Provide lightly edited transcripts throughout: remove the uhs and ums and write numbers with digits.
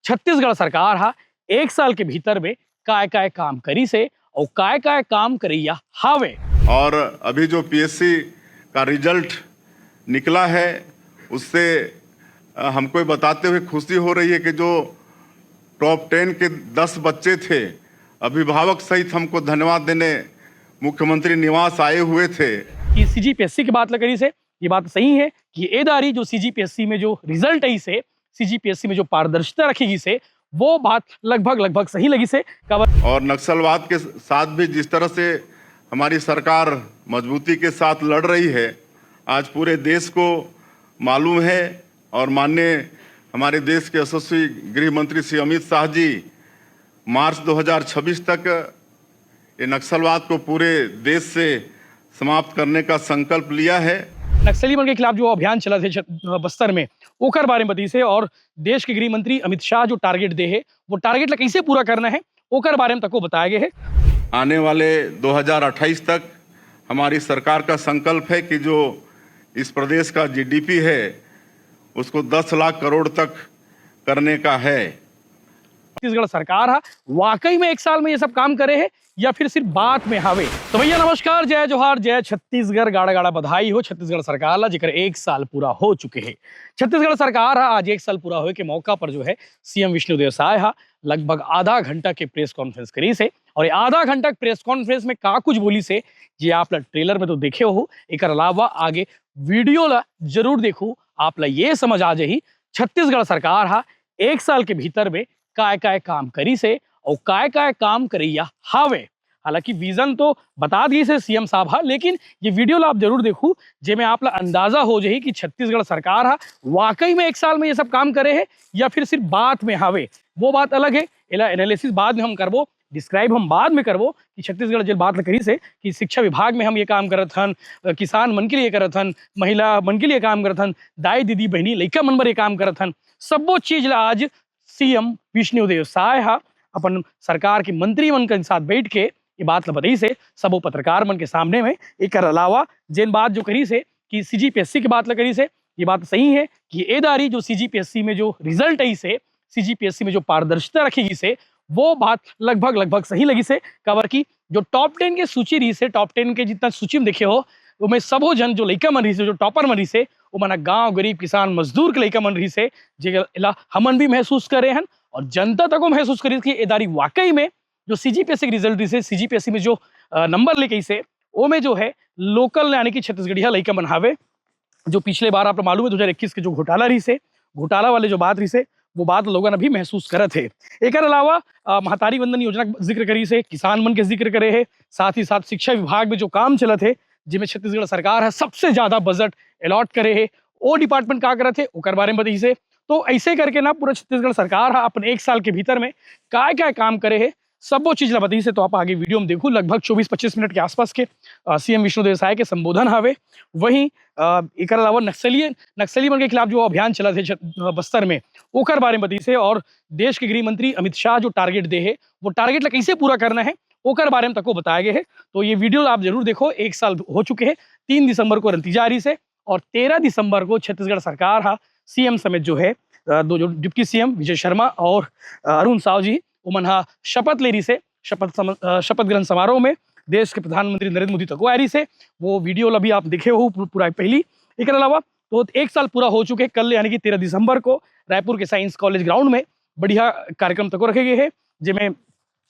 छत्तीसगढ़ सरकार हा एक साल के भीतर में काय काय काम करी से और काय काय काम करैया हावे। और अभी जो पीएससी का रिजल्ट निकला है उससे हमको ये बताते हुए खुशी हो रही है कि जो टॉप 10 के 10 बच्चे थे, अभिभावक सहित हमको धन्यवाद देने मुख्यमंत्री निवास आए हुए थे। कि सीजीपीएससी की बात करी से ये बात सही है कि ए दारी जो सीजीपीएससी में जो रिजल्ट आई से सीजीपीएससी में जो पारदर्शिता रखेगी से वो बात लगभग सही लगी से कवर। और नक्सलवाद के साथ भी जिस तरह से हमारी सरकार मजबूती के साथ लड़ रही है, आज पूरे देश को मालूम है। और माननीय हमारे देश के यशस्वी गृह मंत्री श्री अमित शाह जी मार्च 2026 तक ये नक्सलवाद को पूरे देश से समाप्त करने का संकल्प लिया है। नक्सली मन के खिलाफ जो अभियान चला थे बस्तर में ओकर बारे में बती से और देश के गृह मंत्री अमित शाह जो टारगेट दे है वो टारगेट ला कैसे पूरा करना है ओकर बारे में तक को बताया गया है। आने वाले 2028 तक हमारी सरकार का संकल्प है कि जो इस प्रदेश का जीडीपी है उसको 10 लाख करोड़ तक करने का है। छत्तीसगढ़ सरकार हा वाकई में एक साल में ये सब काम करे है या फिर सिर्फ बात में हावे। तो भैया नमस्कार, जय जोहार, जय छत्तीसगढ़, गाड़ा गाड़ा बधाई हो छत्तीसगढ़ सरकार ला जिकर एक साल पूरा हो चुके हैं। छत्तीसगढ़ सरकार हा आज एक साल पूरा होए के मौका पर जो है सीएम विष्णुदेव साय हा लगभग आधा घंटा के प्रेस कॉन्फ्रेंस करी से और ये आधा घंटा प्रेस कॉन्फ्रेंस में का कुछ बोली से जे आप ला ट्रेलर में तो देखे हो, एक अलावा आगे वीडियो ला जरूर देखो, आप ला ये समझ आ जाही छत्तीसगढ़ सरकार हा एक साल के भीतर में काय काय काम करी से और काय काय काम करैया हावे। हालांकि विजन तो बता दी से सीएम साहब हा, लेकिन ये वीडियो ला आप जरूर देखो जेमे आप ला अंदाजा हो जाही कि छत्तीसगढ़ सरकार हा वाकई में एक साल में ये सब काम करे है या फिर सिर्फ बात में हावे। वो बात अलग है, एला एनालिसिस बाद में हम करबो, डिस्क्राइब हम बाद में करबो कि छत्तीसगढ़ जेल बात करी से कि शिक्षा विभाग में हम ये काम करत हन, किसान मन के लिए करत हन, महिला मन के लिए काम करत हन, दाई दीदी बहनी लइका मन बर ये काम करत हन, सबो चीज ला आज सीएम विष्णुदेव साय हा अपन सरकार के मंत्री मन के साथ बैठ के ये बात बताई से सबो पत्रकार मन के सामने में। एक अलावा जेन बात जो करी से कि सीजीपीएससी की बात करी से ये बात सही है कि ए दारी जो सीजीपीएससी में जो रिजल्ट आई से सीजीपीएससी में जो पारदर्शिता रखेगी से वो बात लगभग सही लगी से कवर की। जो टॉप 10 के सूची रही से टॉप 10 के जितना सूची में देखे हो वो में सबो जन जो लइका मन रही से जो टॉपर मन रही से वो मना गांव गरीब किसान मजदूर के लइका मन रही से जेला हमन भी महसूस करे हन और जनता तक महसूस करी कि एदारी वाकई में जो सीजीपीएससी की रिजल्ट रही से सीजीपीएससी में जो नंबर लेके से वो में जो है लोकल यानी कि छत्तीसगढ़िया लइका मन हावे। जो पिछले बार आप मालूम है 2021 के जो घोटाला रही से घोटाला वाले जो बात रही से वो बात लोगों अभी महसूस करे थे। एक अलावा महतारी वंदन योजना का जिक्र करी से, किसान मन के जिक्र करे है, साथ ही साथ शिक्षा विभाग में जो काम चलत है जिसमें छत्तीसगढ़ सरकार है सबसे ज्यादा बजट अलॉट करे है वो डिपार्टमेंट का करत है ओकर बारे में बताई से। तो ऐसे करके ना पूरा छत्तीसगढ़ सरकार है अपने एक साल के भीतर में काय काय काम करे है सब वो चीज बताई से। तो आप आगे वीडियो में देखो लगभग 24-25 मिनट के आसपास के सीएम विष्णुदेव साय के संबोधन हावे। वहीं एक अलावा नक्सली मन के खिलाफ जो अभियान चला थे बस्तर में ओकर बारे में बताई से और देश के गृह मंत्री अमित शाह जो टारगेट दे है वो टारगेट ला कैसे पूरा करना है ओकर बारे में तक को बताया गया है। तो ये वीडियो आप जरूर देखो, एक साल हो चुके हैं, 3 दिसंबर को नतीजा आ रही से और 13 दिसंबर को छत्तीसगढ़ सरकार हा सीएम समेत जो है दो जो डिप्टी सीएम विजय शर्मा और अरुण साव जी उमन हा शपथ ले रही से शपथ ग्रहण समारोह में देश के प्रधानमंत्री नरेंद्र मोदी तक आ रही से वो वीडियो अभी आप देखे हो पूरा पहली। एक अलावा तो एक साल पूरा हो चुके कल यानी कि 13 दिसंबर को रायपुर के साइंस कॉलेज ग्राउंड में बढ़िया कार्यक्रम तक रखे गए हैं जिसमें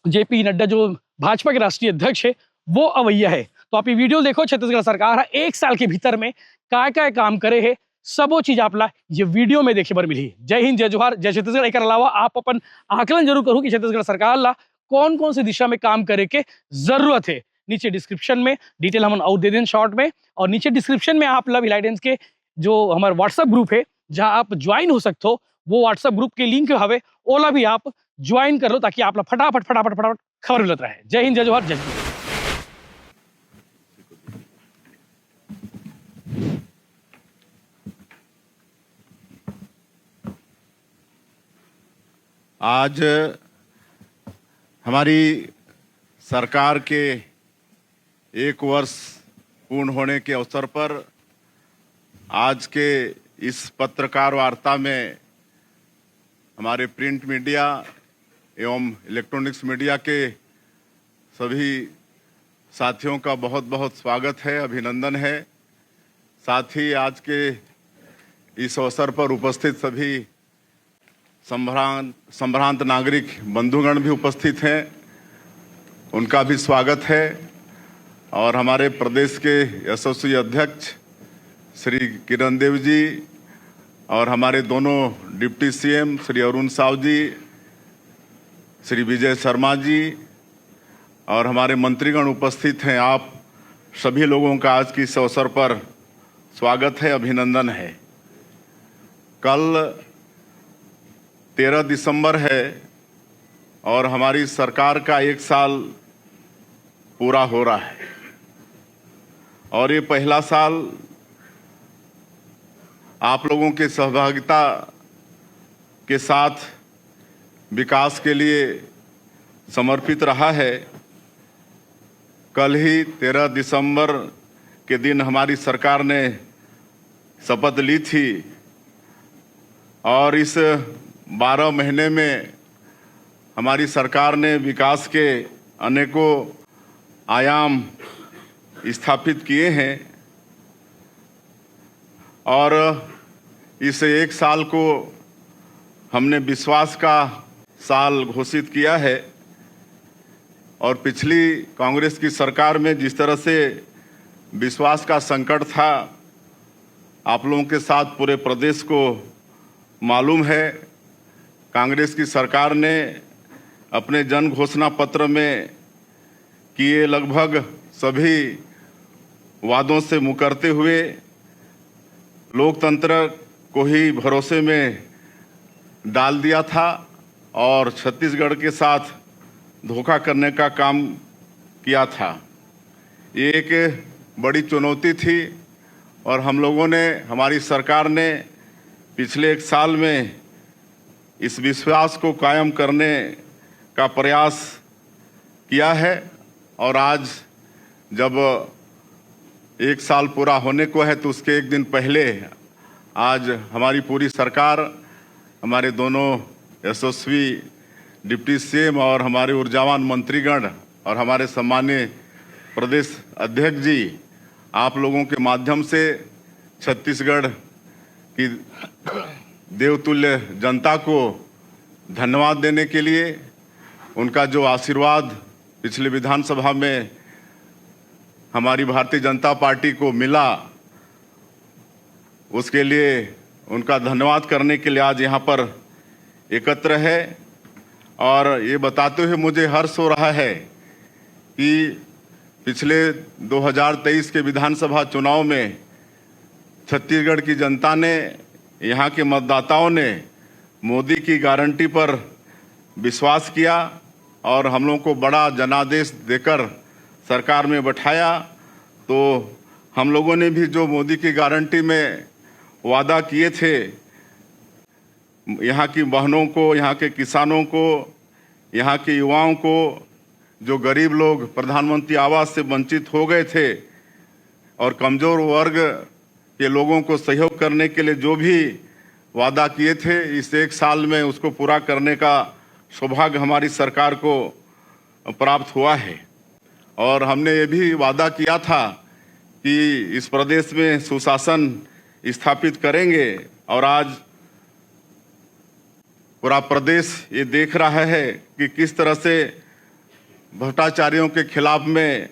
जेपी नड्डा जो भाजपा के राष्ट्रीय अध्यक्ष है वो अवैया है। तो आप ये वीडियो देखो, छत्तीसगढ़ सरकार एक साल के भीतर में काय काय काम करे है सबो चीज आप ला ये वीडियो में देखे बर मिली। जय हिंद, जय जोहार, जय छत्तीसगढ़। एक अलावा आप अपन आकलन जरूर करो कि छत्तीसगढ़ सरकार ला कौन कौन सी दिशा में काम करे के जरूरत है। नीचे डिस्क्रिप्शन में डिटेल हम और दे दें शॉर्ट में, और नीचे डिस्क्रिप्शन में आप ला इलाइडेंस के जो हमारे व्हाट्सएप ग्रुप है जहां आप ज्वाइन हो सकते हो वो व्हाट्सएप ग्रुप के लिंक हवे ओला भी आप ज्वाइन कर लो ताकि आप ला फटाफट खबर मिलता रहे। जय हिंद, जय जोहार, जय हिंद। आज हमारी सरकार के 1 वर्ष पूर्ण होने के अवसर पर आज के इस पत्रकार वार्ता में हमारे प्रिंट मीडिया एवं इलेक्ट्रॉनिक्स मीडिया के सभी साथियों का बहुत बहुत स्वागत है, अभिनंदन है। साथ ही आज के इस अवसर पर उपस्थित सभी संभ्रांत नागरिक बंधुगण भी उपस्थित हैं, उनका भी स्वागत है। और हमारे प्रदेश के यशस्वी अध्यक्ष श्री किरण देव जी और हमारे दोनों डिप्टी सीएम श्री अरुण साव जी, श्री विजय शर्मा जी और हमारे मंत्रीगण उपस्थित हैं। आप सभी लोगों का आज की इस अवसर पर स्वागत है, अभिनंदन है। कल 13 दिसंबर है और हमारी सरकार का 1 साल पूरा हो रहा है और ये पहला साल आप लोगों के सहभागिता के साथ विकास के लिए समर्पित रहा है। कल ही 13 दिसंबर के दिन हमारी सरकार ने शपथ ली थी और इस 12 महीने में हमारी सरकार ने विकास के अनेकों आयाम स्थापित किए हैं और इस 1 साल को हमने विश्वास का साल घोषित किया है। और पिछली कांग्रेस की सरकार में जिस तरह से विश्वास का संकट था, आप लोगों के साथ पूरे प्रदेश को मालूम है। कांग्रेस की सरकार ने अपने जन घोषणा पत्र में किए लगभग सभी वादों से मुकरते हुए लोकतंत्र को ही भरोसे में डाल दिया था और छत्तीसगढ़ के साथ धोखा करने का काम किया था। ये एक बड़ी चुनौती थी और हम लोगों ने, हमारी सरकार ने पिछले 1 साल में इस विश्वास को कायम करने का प्रयास किया है। और आज जब 1 साल पूरा होने को है तो उसके 1 दिन पहले आज हमारी पूरी सरकार, हमारे दोनों यशस्वी डिप्टी सीएम और हमारे ऊर्जावान मंत्रीगण और हमारे सम्मानीय प्रदेश अध्यक्ष जी, आप लोगों के माध्यम से छत्तीसगढ़ की देवतुल्य जनता को धन्यवाद देने के लिए, उनका जो आशीर्वाद पिछले विधानसभा में हमारी भारतीय जनता पार्टी को मिला, उसके लिए उनका धन्यवाद करने के लिए आज यहाँ पर एकत्र है। और ये बताते हुए मुझे हर्ष हो रहा है कि पिछले 2023 के विधानसभा चुनाव में छत्तीसगढ़ की जनता ने, यहाँ के मतदाताओं ने मोदी की गारंटी पर विश्वास किया और हम लोगों को बड़ा जनादेश देकर सरकार में बैठाया। तो हम लोगों ने भी जो मोदी की गारंटी में वादा किए थे, यहाँ की बहनों को, यहाँ के किसानों को, यहाँ के युवाओं को, जो गरीब लोग प्रधानमंत्री आवास से वंचित हो गए थे और कमज़ोर वर्ग के लोगों को सहयोग करने के लिए जो भी वादा किए थे, इस 1 साल में उसको पूरा करने का सौभाग्य हमारी सरकार को प्राप्त हुआ है। और हमने ये भी वादा किया था कि इस प्रदेश में सुशासन स्थापित करेंगे और आज पूरा प्रदेश ये देख रहा है कि किस तरह से भ्रष्टाचारियों के खिलाफ में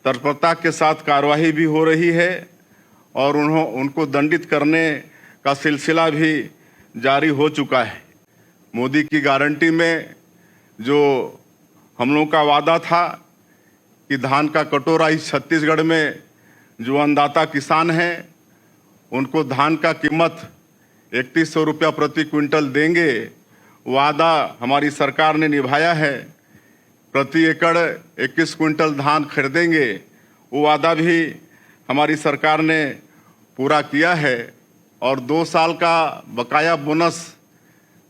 तत्परता के साथ कार्रवाई भी हो रही है और उनको दंडित करने का सिलसिला भी जारी हो चुका है। मोदी की गारंटी में जो हम लोगों का वादा था कि धान का कटोरा इस छत्तीसगढ़ में जो अन्नदाता किसान हैं उनको धान का कीमत 3100 रुपया प्रति क्विंटल देंगे, वादा हमारी सरकार ने निभाया है। प्रति एकड़ 21 क्विंटल धान खरीदेंगे, वो वादा भी हमारी सरकार ने पूरा किया है। और 2 साल का बकाया बोनस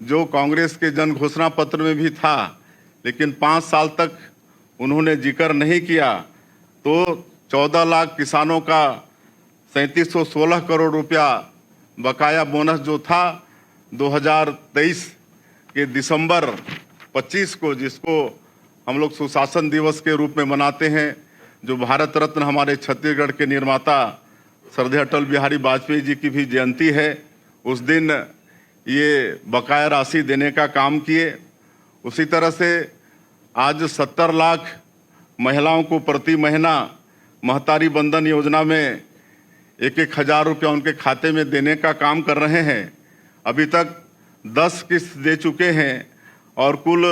जो कांग्रेस के जन घोषणा पत्र में भी था, लेकिन 5 साल तक उन्होंने जिक्र नहीं किया, तो 14 लाख किसानों का 3716 करोड़ रुपया बकाया बोनस जो था 2023 कि दिसंबर 25 को, जिसको हम लोग सुशासन दिवस के रूप में मनाते हैं, जो भारत रत्न हमारे छत्तीसगढ़ के निर्माता श्रद्धेय अटल बिहारी वाजपेयी जी की भी जयंती है, उस दिन ये बकाया राशि देने का काम किए। उसी तरह से आज 70 लाख महिलाओं को प्रति महीना महतारी बंधन योजना में 1,000 रुपया उनके खाते में देने का काम कर रहे हैं। अभी तक 10 किस्त दे चुके हैं और कुल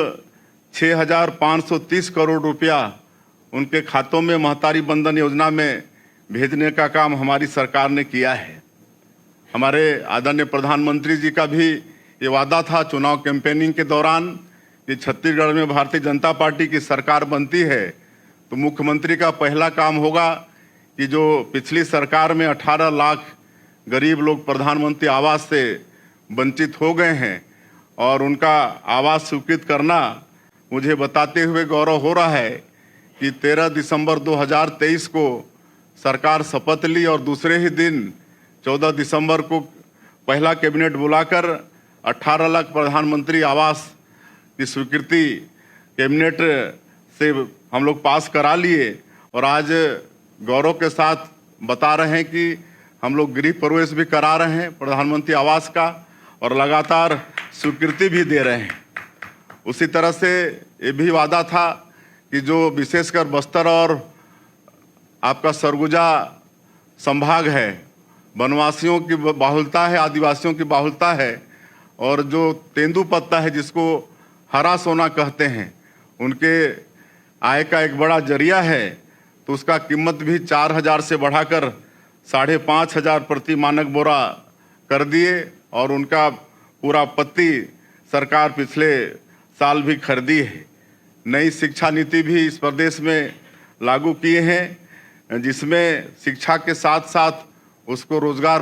6,530 करोड़ रुपया उनके खातों में महतारी बंधन योजना में भेजने का काम हमारी सरकार ने किया है। हमारे आदरणीय प्रधानमंत्री जी का भी ये वादा था चुनाव कैंपेनिंग के दौरान कि छत्तीसगढ़ में भारतीय जनता पार्टी की सरकार बनती है तो मुख्यमंत्री का पहला काम होगा कि जो पिछली सरकार में 18 लाख गरीब लोग प्रधानमंत्री आवास से वंचित हो गए हैं और उनका आवास स्वीकृत करना, मुझे बताते हुए गौरव हो रहा है कि 13 दिसंबर 2023 को सरकार शपथ ली और दूसरे ही दिन 14 दिसंबर को पहला कैबिनेट बुलाकर 18 लाख प्रधानमंत्री आवास की स्वीकृति कैबिनेट से हम लोग पास करा लिए और आज गौरव के साथ बता रहे हैं कि हम लोग गृह प्रवेश भी करा रहे हैं प्रधानमंत्री आवास का और लगातार स्वीकृति भी दे रहे हैं। उसी तरह से ये भी वादा था कि जो विशेषकर बस्तर और आपका सरगुजा संभाग है, वनवासियों की बाहुलता है, आदिवासियों की बाहुलता है और जो तेंदुपत्ता है जिसको हरा सोना कहते हैं, उनके आय का एक बड़ा जरिया है, तो उसका कीमत भी 4,000 से बढ़ाकर 5,500 प्रति मानक बोरा कर दिए और उनका पूरा पत्ती सरकार पिछले साल भी खरीदी है। नई शिक्षा नीति भी इस प्रदेश में लागू किए हैं जिसमें शिक्षा के साथ साथ उसको रोजगार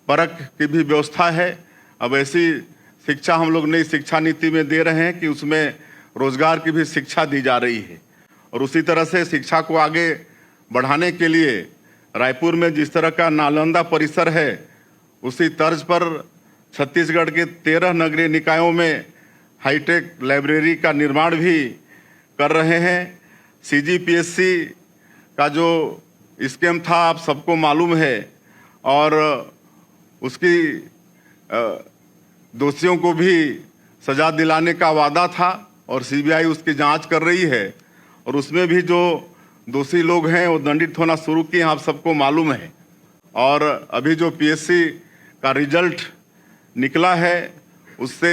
परक की भी व्यवस्था है। अब ऐसी शिक्षा हम लोग नई शिक्षा नीति में दे रहे हैं कि उसमें रोजगार की भी शिक्षा दी जा रही है और उसी तरह से शिक्षा को आगे बढ़ाने के लिए रायपुर में जिस तरह का नालंदा परिसर है, उसी तर्ज पर छत्तीसगढ़ के 13 नगरीय निकायों में हाईटेक लाइब्रेरी का निर्माण भी कर रहे हैं। CGPSC का जो स्कीम था आप सबको मालूम है और उसकी दोषियों को भी सजा दिलाने का वादा था और CBI उसकी जांच कर रही है और उसमें भी जो दोषी लोग हैं वो दंडित होना शुरू किए, आप सबको मालूम है। और अभी जो PSC का रिजल्ट निकला है उससे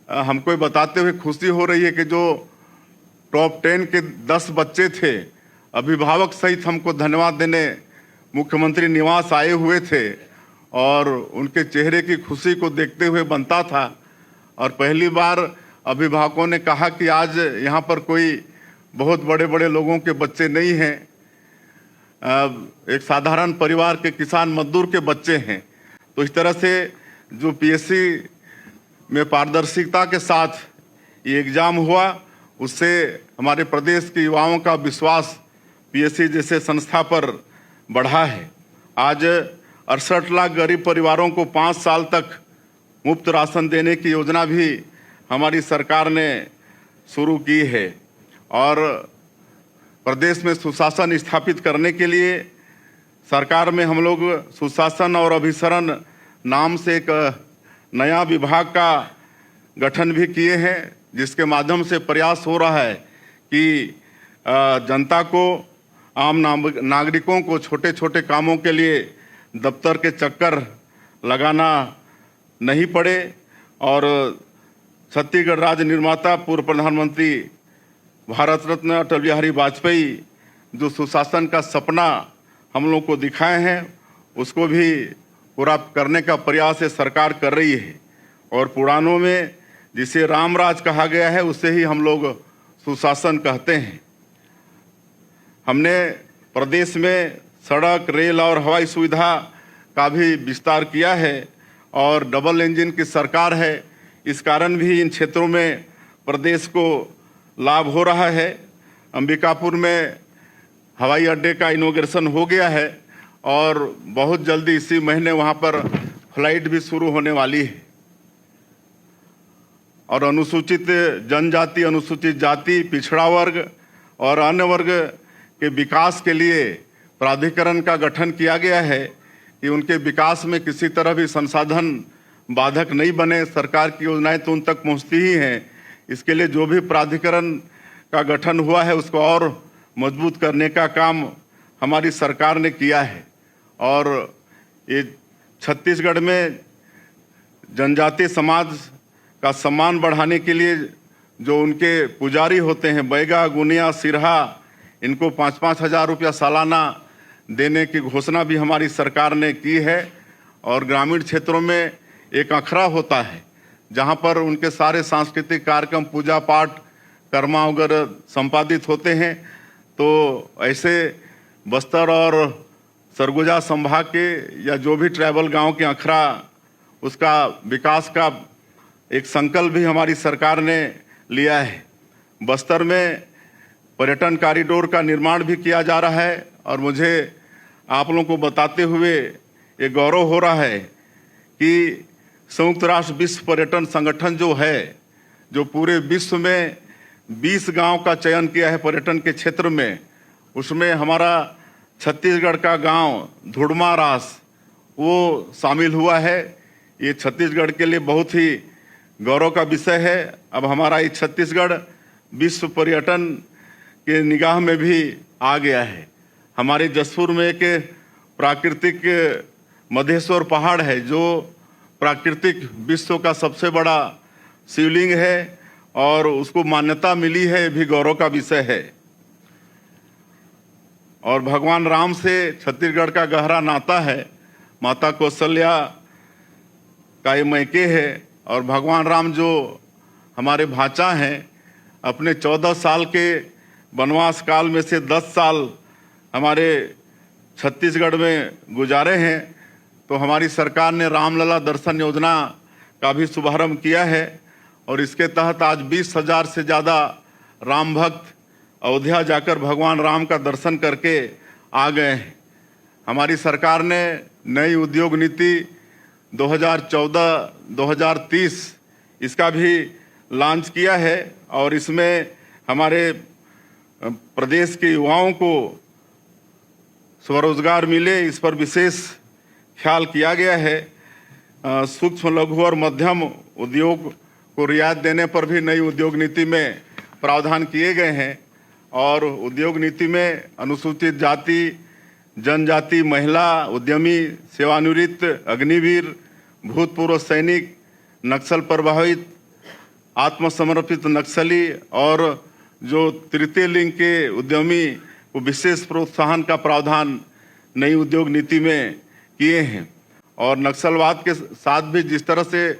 हमको बताते हुए खुशी हो रही है कि जो टॉप 10 के 10 बच्चे थे, अभिभावक सहित हमको धन्यवाद देने मुख्यमंत्री निवास आए हुए थे और उनके चेहरे की खुशी को देखते हुए बनता था और पहली बार अभिभावकों ने कहा कि आज यहाँ पर कोई बहुत बड़े बड़े लोगों के बच्चे नहीं हैं, एक साधारण परिवार के किसान मजदूर के बच्चे हैं। तो इस तरह से जो PSC में पारदर्शिता के साथ ये एग्ज़ाम हुआ, उससे हमारे प्रदेश के युवाओं का विश्वास PSC जैसे संस्था पर बढ़ा है। आज 68 लाख गरीब परिवारों को 5 साल तक मुफ्त राशन देने की योजना भी हमारी सरकार ने शुरू की है और प्रदेश में सुशासन स्थापित करने के लिए सरकार में हम लोग सुशासन और अभिसरण नाम से एक नया विभाग का गठन भी किए हैं, जिसके माध्यम से प्रयास हो रहा है कि जनता को, आम नागरिकों को छोटे छोटे कामों के लिए दफ्तर के चक्कर लगाना नहीं पड़े और छत्तीसगढ़ राज्य निर्माता पूर्व प्रधानमंत्री भारत रत्न अटल बिहारी वाजपेयी जो सुशासन का सपना हम लोग को दिखाए हैं, उसको भी पूरा करने का प्रयास ये सरकार कर रही है। और पुराणों में जिसे रामराज कहा गया है उसे ही हम लोग सुशासन कहते हैं। हमने प्रदेश में सड़क, रेल और हवाई सुविधा का भी विस्तार किया है और डबल इंजन की सरकार है, इस कारण भी इन क्षेत्रों में प्रदेश को लाभ हो रहा है। अंबिकापुर में हवाई अड्डे का इनॉग्रेशन हो गया है और बहुत जल्दी इसी महीने वहाँ पर फ्लाइट भी शुरू होने वाली है। और अनुसूचित जनजाति, अनुसूचित जाति, पिछड़ा वर्ग और अन्य वर्ग के विकास के लिए प्राधिकरण का गठन किया गया है कि उनके विकास में किसी तरह भी संसाधन बाधक नहीं बने। सरकार की योजनाएं तो उन तक पहुंचती ही हैं। इसके लिए जो भी प्राधिकरण का गठन हुआ है उसको और मजबूत करने का काम हमारी सरकार ने किया है। और ये छत्तीसगढ़ में जनजातीय समाज का सम्मान बढ़ाने के लिए जो उनके पुजारी होते हैं, बैगा, गुनिया, सिरहा, इनको 5-5 हज़ार रुपया सालाना देने की घोषणा भी हमारी सरकार ने की है। और ग्रामीण क्षेत्रों में एक अखड़ा होता है जहां पर उनके सारे सांस्कृतिक कार्यक्रम, पूजा पाठ, कर्मा वगैरह संपादित होते हैं। तो ऐसे बस्तर और सरगुजा संभाग के या जो भी ट्राइबल गांव के अखड़ा, उसका विकास का एक संकल्प भी हमारी सरकार ने लिया है। बस्तर में पर्यटन कॉरिडोर का निर्माण भी किया जा रहा है और मुझे आप लोगों को बताते हुए ये गौरव हो रहा है कि संयुक्त राष्ट्र विश्व पर्यटन संगठन जो है, जो पूरे विश्व में 20 गांव का चयन किया है पर्यटन के क्षेत्र में, उसमें हमारा छत्तीसगढ़ का गांव धुड़मा रास वो शामिल हुआ है। ये छत्तीसगढ़ के लिए बहुत ही गौरव का विषय है। अब हमारा ये छत्तीसगढ़ विश्व पर्यटन के निगाह में भी आ गया है। हमारे जसपुर में एक प्राकृतिक मधेश्वर पहाड़ है जो प्राकृतिक विश्व का सबसे बड़ा शिवलिंग है और उसको मान्यता मिली है, ये भी गौरव का विषय है। और भगवान राम से छत्तीसगढ़ का गहरा नाता है। माता कौशल्या का ये मैके है और भगवान राम जो हमारे भाचा हैं, अपने 14 साल के वनवास काल में से 10 साल हमारे छत्तीसगढ़ में गुजारे हैं। तो हमारी सरकार ने रामलला दर्शन योजना का भी शुभारंभ किया है और इसके तहत आज 20,000 से ज़्यादा राम भक्त अयोध्या जाकर भगवान राम का दर्शन करके आ गए हैं। हमारी सरकार ने नई उद्योग नीति 2014-2030 इसका भी लॉन्च किया है और इसमें हमारे प्रदेश के युवाओं को स्वरोजगार मिले, इस पर विशेष ख्याल किया गया है। सूक्ष्म, लघु और मध्यम उद्योग को रियायत देने पर भी नई उद्योग नीति में प्रावधान किए गए हैं। और उद्योग नीति में अनुसूचित जाति, जनजाति, महिला उद्यमी, सेवानिवृत्त अग्निवीर, भूतपूर्व सैनिक, नक्सल प्रभावित, आत्मसमर्पित नक्सली और जो तृतीय लिंग के उद्यमी को विशेष प्रोत्साहन का प्रावधान नई उद्योग नीति में किए हैं। और नक्सलवाद के साथ भी जिस तरह से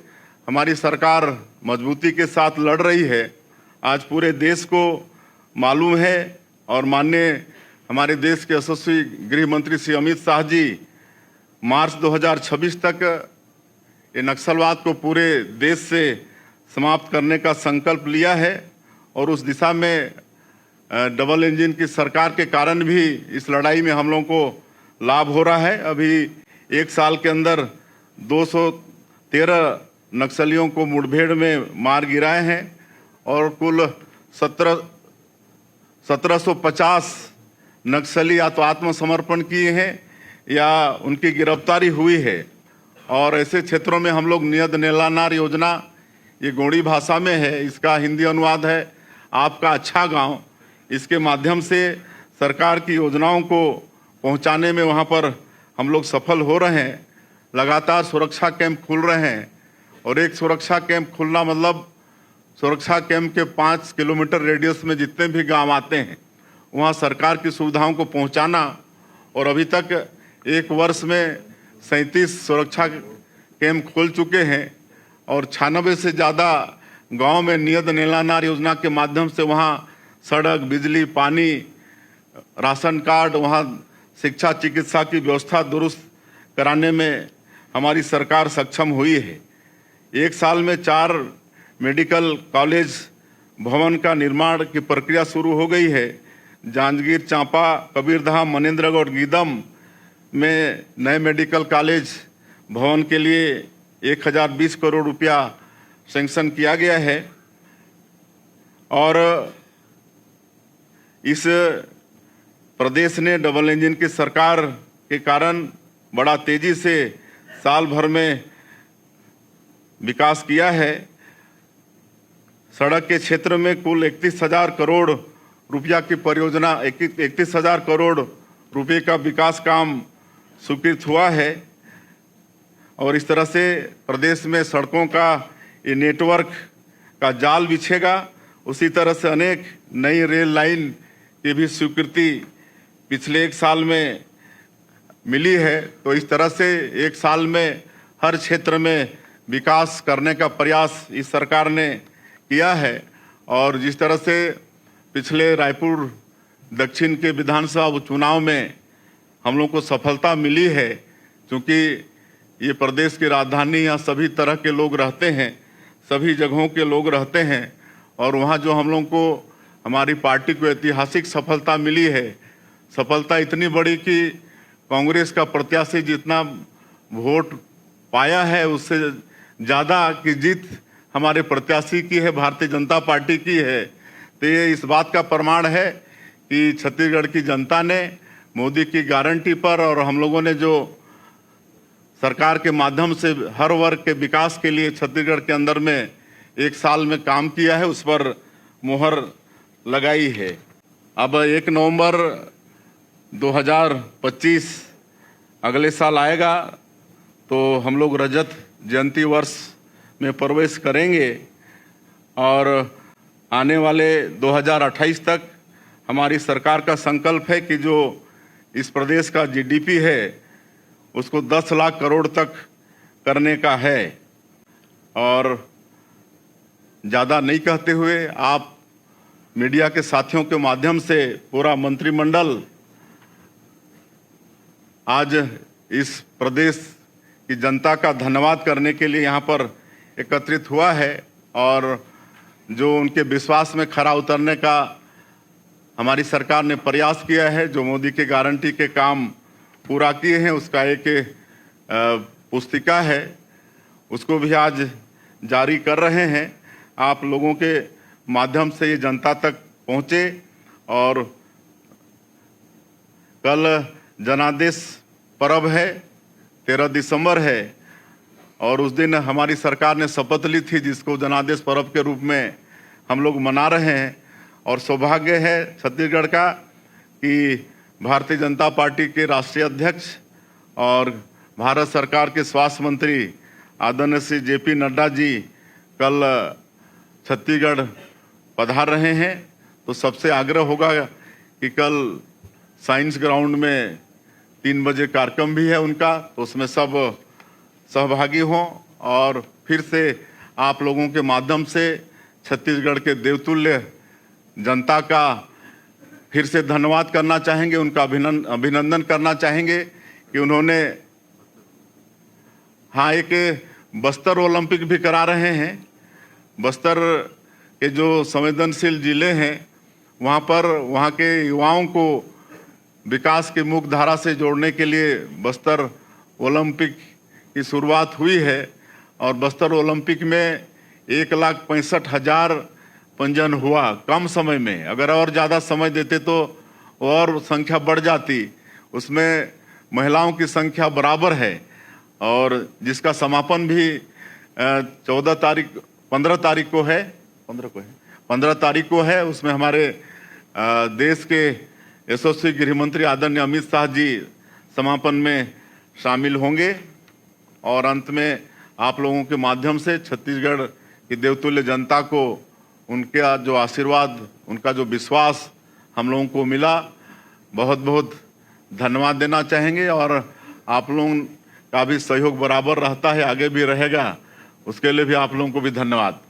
हमारी सरकार मजबूती के साथ लड़ रही है, आज पूरे देश को मालूम है। और माननीय हमारे देश के यशस्वी गृह मंत्री श्री अमित शाह जी मार्च 2026 तक ये नक्सलवाद को पूरे देश से समाप्त करने का संकल्प लिया है। और उस दिशा में डबल इंजन की सरकार के कारण भी इस लड़ाई में हम लोगों को लाभ हो रहा है। अभी 1 साल के अंदर 213 नक्सलियों को मुठभेड़ में मार गिराए हैं और कुल 1750 नक्सली या तो आत्मसमर्पण किए हैं या उनकी गिरफ्तारी हुई है। और ऐसे क्षेत्रों में हम लोग नियत नेलानार योजना, ये गोंडी भाषा में है, इसका हिंदी अनुवाद है आपका अच्छा गांव। इसके माध्यम से सरकार की योजनाओं को पहुंचाने में वहां पर हम लोग सफल हो रहे हैं। लगातार सुरक्षा कैंप खुल रहे हैं और एक सुरक्षा कैंप खुलना मतलब सुरक्षा कैंप के 5 किलोमीटर रेडियस में जितने भी गांव आते हैं वहां सरकार की सुविधाओं को पहुंचाना। और अभी तक 1 वर्ष में 37 सुरक्षा कैंप खुल चुके हैं और 96 से ज़्यादा गांव में नियत नेलानार योजना के माध्यम से वहां सड़क, बिजली, पानी, राशन कार्ड, वहां शिक्षा, चिकित्सा की व्यवस्था दुरुस्त कराने में हमारी सरकार सक्षम हुई है। 1 साल में 4 मेडिकल कॉलेज भवन का निर्माण की प्रक्रिया शुरू हो गई है। जांजगीर, चांपा, कबीरधाम, मनेंद्रगढ़ और गीदम में नए मेडिकल कॉलेज भवन के लिए 1020 करोड़ रुपया सैंक्शन किया गया है और इस प्रदेश ने डबल इंजन की सरकार के कारण बड़ा तेजी से साल भर में विकास किया है। सड़क के क्षेत्र में कुल 31,000 करोड़ रुपया की परियोजना 31,000 करोड़ रुपए का विकास काम स्वीकृत हुआ है और इस तरह से प्रदेश में सड़कों का ये नेटवर्क का जाल बिछेगा। उसी तरह से अनेक नई रेल लाइन की भी स्वीकृति पिछले एक साल में मिली है। तो इस तरह से एक साल में हर क्षेत्र में विकास करने का प्रयास इस सरकार ने किया है और जिस तरह से पिछले रायपुर दक्षिण के विधानसभा उपचुनाव में हम लोग को सफलता मिली है, क्योंकि ये प्रदेश की राजधानी, यहाँ सभी तरह के लोग रहते हैं, सभी जगहों के लोग रहते हैं और वहाँ जो हम लोग को हमारी पार्टी को ऐतिहासिक सफलता मिली है, सफलता इतनी बड़ी कि कांग्रेस का प्रत्याशी जितना वोट पाया है उससे ज़्यादा की जीत हमारे प्रत्याशी की है, भारतीय जनता पार्टी की है। तो ये इस बात का प्रमाण है कि छत्तीसगढ़ की जनता ने मोदी की गारंटी पर और हम लोगों ने जो सरकार के माध्यम से हर वर्ग के विकास के लिए छत्तीसगढ़ के अंदर में एक साल में काम किया है, उस पर मुहर लगाई है। अब 1 नवंबर 2025 अगले साल आएगा तो हम लोग रजत जयंती वर्ष में प्रवेश करेंगे और आने वाले 2028 तक हमारी सरकार का संकल्प है कि जो इस प्रदेश का जीडीपी है उसको 10 लाख करोड़ तक करने का है। और ज़्यादा नहीं कहते हुए आप मीडिया के साथियों के माध्यम से पूरा मंत्रिमंडल आज इस प्रदेश की जनता का धन्यवाद करने के लिए यहाँ पर एकत्रित हुआ है और जो उनके विश्वास में खरा उतरने का हमारी सरकार ने प्रयास किया है, जो मोदी के गारंटी के काम पूरा किए हैं उसका एक पुस्तिका है, उसको भी आज जारी कर रहे हैं। आप लोगों के माध्यम से ये जनता तक पहुँचे और कल जनादेश पर्व है, 13 दिसंबर है और उस दिन हमारी सरकार ने शपथ ली थी जिसको जनादेश पर्व के रूप में हम लोग मना रहे हैं। और सौभाग्य है छत्तीसगढ़ का कि भारतीय जनता पार्टी के राष्ट्रीय अध्यक्ष और भारत सरकार के स्वास्थ्य मंत्री आदरणीय श्री JP नड्डा जी कल छत्तीसगढ़ पधार रहे हैं। तो सबसे आग्रह होगा कि कल साइंस ग्राउंड में 3 बजे कार्यक्रम भी है उनका, तो उसमें सब सहभागी हों और फिर से आप लोगों के माध्यम से छत्तीसगढ़ के देवतुल्य जनता का फिर से धन्यवाद करना चाहेंगे, उनका अभिनंदन करना चाहेंगे कि उन्होंने एक बस्तर ओलंपिक भी करा रहे हैं। बस्तर के जो संवेदनशील जिले हैं वहाँ पर वहाँ के युवाओं को विकास की मुख्य धारा से जोड़ने के लिए बस्तर ओलंपिक की शुरुआत हुई है और बस्तर ओलंपिक में 1,65,000 पंजीयन हुआ कम समय में। अगर और ज़्यादा समय देते तो और संख्या बढ़ जाती। उसमें महिलाओं की संख्या बराबर है और जिसका समापन भी 15 तारीख को है 15 तारीख को है। उसमें हमारे देश के यशस्वी गृह मंत्री आदरणीय अमित शाह जी समापन में शामिल होंगे और अंत में आप लोगों के माध्यम से छत्तीसगढ़ की देवतुल्य जनता को उनका जो आशीर्वाद, उनका जो विश्वास हम लोगों को मिला, बहुत बहुत धन्यवाद देना चाहेंगे। और आप लोगों का भी सहयोग बराबर रहता है, आगे भी रहेगा, उसके लिए भी आप लोगों को भी धन्यवाद।